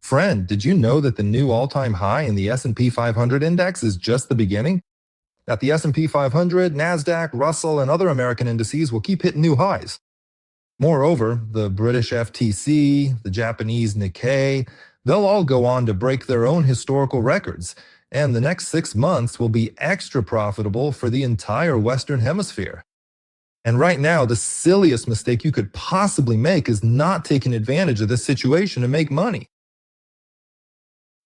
Friend, did you know that the new all-time high in the S&P 500 index is just the beginning? That the S&P 500, NASDAQ, Russell, and other American indices will keep hitting new highs. Moreover, the British FTSE, the Japanese Nikkei, they'll all go on to break their own historical records, and the next 6 months will be extra profitable for the entire Western Hemisphere. And right now, the silliest mistake you could possibly make is not taking advantage of this situation to make money.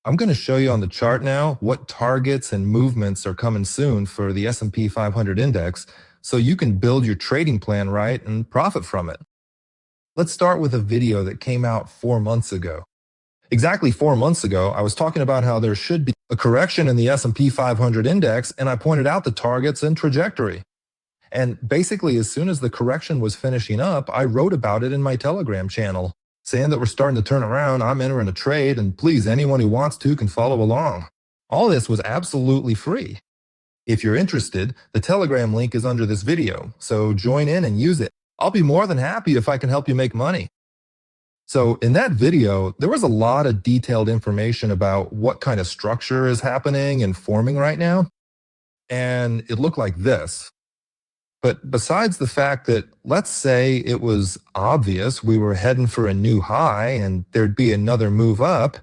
I'm going to show you on the chart now what targets and movements are coming soon for the S&P 500 index so you can build your trading plan right and profit from it. Let's start with a video that came out 4 months ago. Exactly 4 months ago, I was talking about how there should be a correction in the S&P 500 index, and I pointed out the targets and trajectory. And basically, as soon as the correction was finishing up, I wrote about it in my Telegram channel, saying that we're starting to turn around, I'm entering a trade, and please, anyone who wants to can follow along. All this was absolutely free. If you're interested, the Telegram link is under this video, so join in and use it. I'll be more than happy if I can help you make money. So in that video, there was a lot of detailed information about what kind of structure is happening and forming right now, and it looked like this. But besides the fact that, let's say it was obvious we were heading for a new high and there'd be another move up,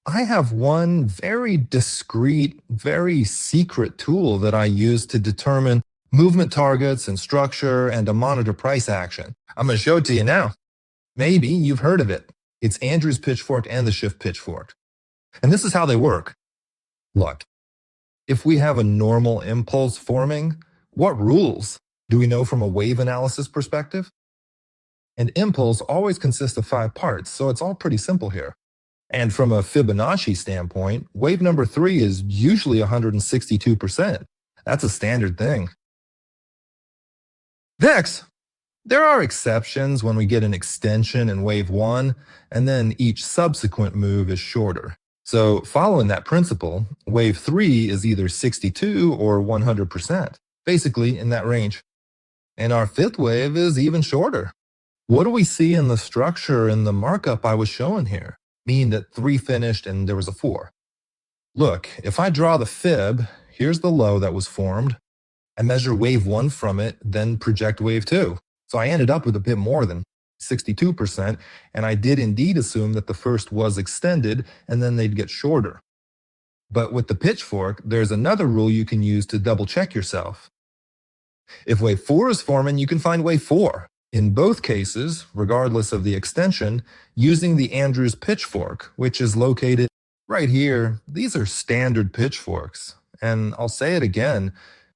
I have one very discreet, very secret tool that I use to determine movement targets and structure and to monitor price action. I'm going to show it to you now. Maybe you've heard of it. It's Andrew's Pitchfork and the Shift Pitchfork. And this is how they work. Look, if we have a normal impulse forming, what rules do we know from a wave analysis perspective? An impulse always consists of 5 parts, so it's all pretty simple here. And from a Fibonacci standpoint, wave number 3 is usually 162%. That's a standard thing. Next, there are exceptions when we get an extension in wave 1, and then each subsequent move is shorter. So following that principle, wave 3 is either 62 or 100%, basically in that range. And our 5th wave is even shorter. What do we see in the structure in the markup I was showing here? Meaning that 3 finished and there was a 4. Look, if I draw the fib, here's the low that was formed. I measure wave 1 from it, then project wave 2. So I ended up with a bit more than 62%, and I did indeed assume that the first was extended and then they'd get shorter. But with the pitchfork, there's another rule you can use to double check yourself. If wave 4 is forming, you can find wave 4. In both cases, regardless of the extension, using the Andrews pitchfork, which is located right here. These are standard pitchforks. And I'll say it again,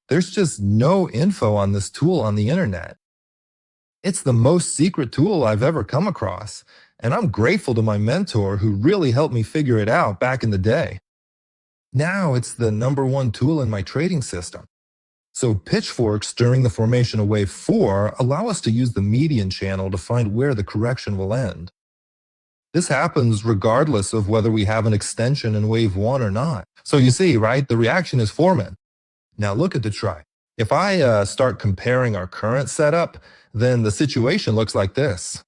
there's just no info on this tool on the internet. It's the most secret tool I've ever come across, and I'm grateful to my mentor who really helped me figure it out back in the day. Now it's the #1 tool in my trading system. So pitchforks during the formation of wave 4 allow us to use the median channel to find where the correction will end. This happens regardless of whether we have an extension in wave 1 or not. So you see, right, the reaction is forming. Now look at the chart. If I start comparing our current setup, then the situation looks like this.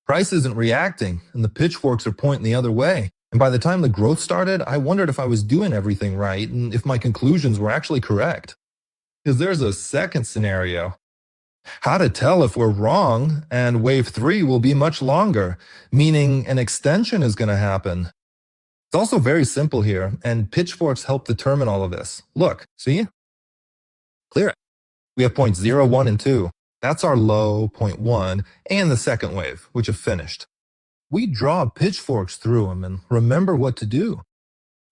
Price isn't reacting, and the pitchforks are pointing the other way. And by the time the growth started, I wondered if I was doing everything right and if my conclusions were actually correct. Because there's a second scenario. How to tell if we're wrong and wave 3 will be much longer, meaning an extension is going to happen. It's also very simple here, and pitchforks help determine all of this. Look, see? Clear it. We have points 0, 1, and 2. That's our low, point 1, and the second wave, which have finished. We draw pitchforks through them and remember what to do.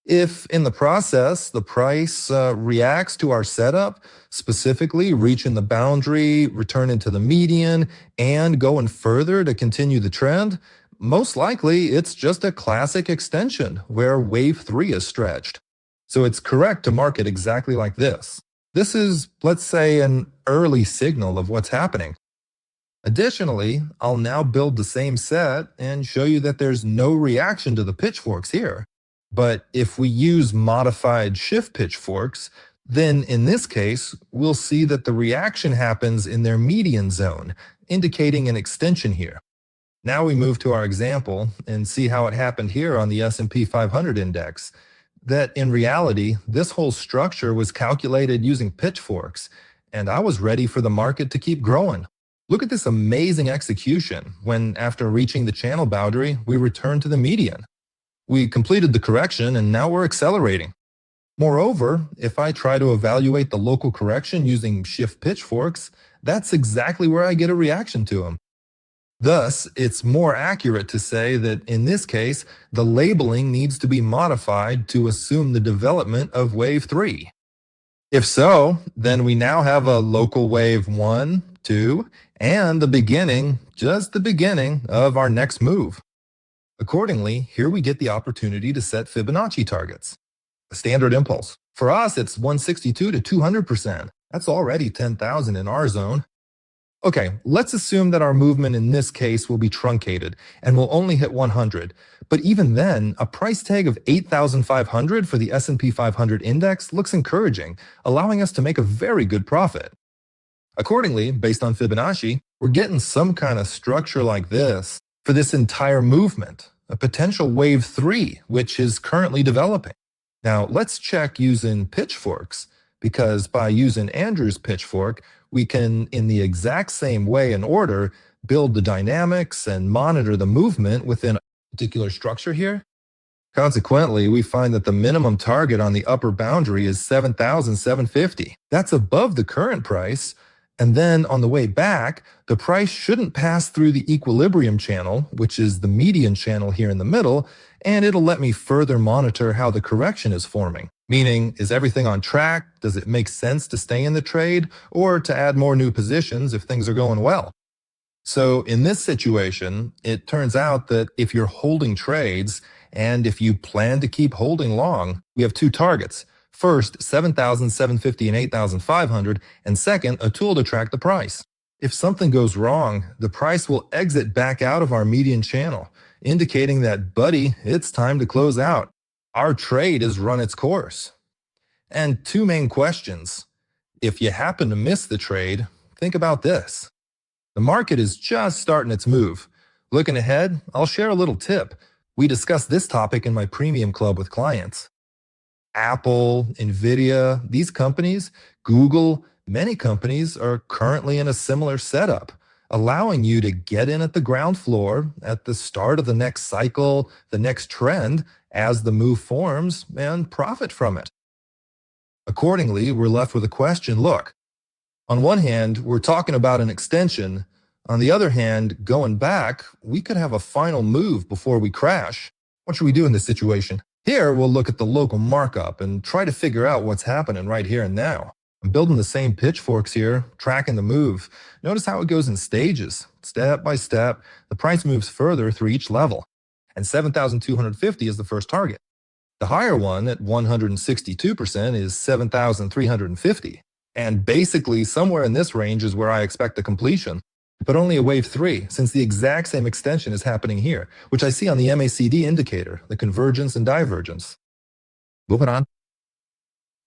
If in the process the price reacts to our setup, specifically reaching the boundary, returning to the median, and going further to continue the trend, most likely it's just a classic extension where wave 3 is stretched. So it's correct to mark it exactly like this. This is, let's say, an early signal of what's happening. Additionally, I'll now build the same set and show you that there's no reaction to the pitchforks here. But if we use modified shift pitchforks, then in this case, we'll see that the reaction happens in their median zone, indicating an extension here. Now we move to our example and see how it happened here on the S&P 500 index. That in reality, this whole structure was calculated using pitchforks, and I was ready for the market to keep growing. Look at this amazing execution when, after reaching the channel boundary, we returned to the median. We completed the correction and now we're accelerating. Moreover, if I try to evaluate the local correction using shift pitchforks, that's exactly where I get a reaction to them. Thus, it's more accurate to say that in this case, the labeling needs to be modified to assume the development of wave 3. If so, then we now have a local wave 1, 2, and the beginning, just the beginning, of our next move. Accordingly, here we get the opportunity to set Fibonacci targets. A standard impulse. For us, it's 162 to 200%. That's already 10,000 in our zone. Okay, let's assume that our movement in this case will be truncated and will only hit 100. But even then, a price tag of 8,500 for the S&P 500 index looks encouraging, allowing us to make a very good profit. Accordingly, based on Fibonacci, we're getting some kind of structure like this for this entire movement, a potential wave 3, which is currently developing. Now, let's check using pitchforks, because by using Andrew's pitchfork, we can, in the exact same way and order, build the dynamics and monitor the movement within a particular structure here. Consequently, we find that the minimum target on the upper boundary is 7,750. That's above the current price. And then on the way back, the price shouldn't pass through the equilibrium channel, which is the median channel here in the middle, and it'll let me further monitor how the correction is forming. Meaning, is everything on track? Does it make sense to stay in the trade or to add more new positions if things are going well? So in this situation, it turns out that if you're holding trades and if you plan to keep holding long, we have two targets. First, 7,750 and 8,500, and second, a tool to track the price. If something goes wrong, the price will exit back out of our median channel, indicating that, buddy, it's time to close out. Our trade has run its course. And two main questions. If you happen to miss the trade, think about this. The market is just starting its move. Looking ahead, I'll share a little tip. We discussed this topic in my premium club with clients. Apple, Nvidia, these companies, Google, many companies are currently in a similar setup, allowing you to get in at the ground floor at the start of the next cycle, the next trend, as the move forms, and profit from it. Accordingly, we're left with a question. Look, on one hand, we're talking about an extension. On the other hand, going back, we could have a final move before we crash. What should we do in this situation? Here, we'll look at the local markup and try to figure out what's happening right here and now. I'm building the same pitchforks here, tracking the move. Notice how it goes in stages. Step by step, the price moves further through each level. And 7,250 is the first target. The higher one at 162% is 7,350. And basically, somewhere in this range is where I expect a completion. But only a wave 3, since the exact same extension is happening here, which I see on the MACD indicator, the convergence and divergence. Moving on.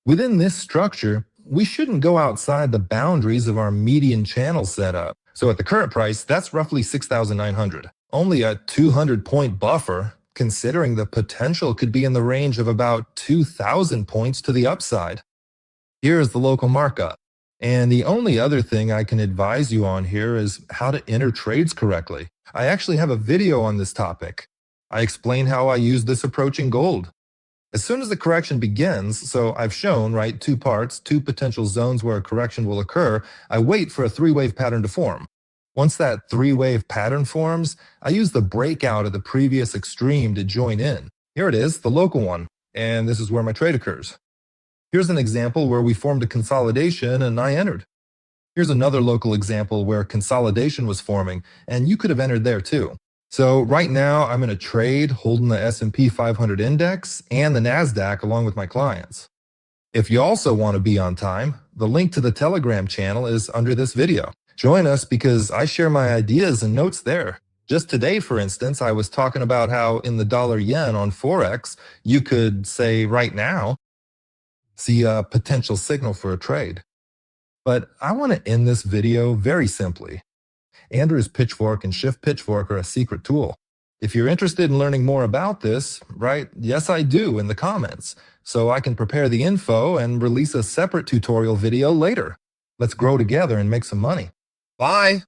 Within this structure, we shouldn't go outside the boundaries of our median channel setup. So at the current price, that's roughly 6,900. Only a 200-point buffer, considering the potential could be in the range of about 2,000 points to the upside. Here is the local markup. And the only other thing I can advise you on here is how to enter trades correctly. I actually have a video on this topic. I explain how I use this approach in gold. As soon as the correction begins, so I've shown, right, two parts, two potential zones where a correction will occur, I wait for a three-wave pattern to form. Once that three-wave pattern forms, I use the breakout of the previous extreme to join in. Here it is, the local one, and this is where my trade occurs. Here's an example where we formed a consolidation and I entered. Here's another local example where consolidation was forming, and you could have entered there too. So right now I'm in a trade holding the S&P 500 index and the NASDAQ along with my clients. If you also want to be on time, the link to the Telegram channel is under this video. Join us because I share my ideas and notes there. Just today, for instance, I was talking about how in the dollar-yen on Forex, you could say right now, see a potential signal for a trade. But I want to end this video very simply. Andrew's Pitchfork and Shift Pitchfork are a secret tool. If you're interested in learning more about this, write "Yes, I do" in the comments so I can prepare the info and release a separate tutorial video later. Let's grow together and make some money. Bye!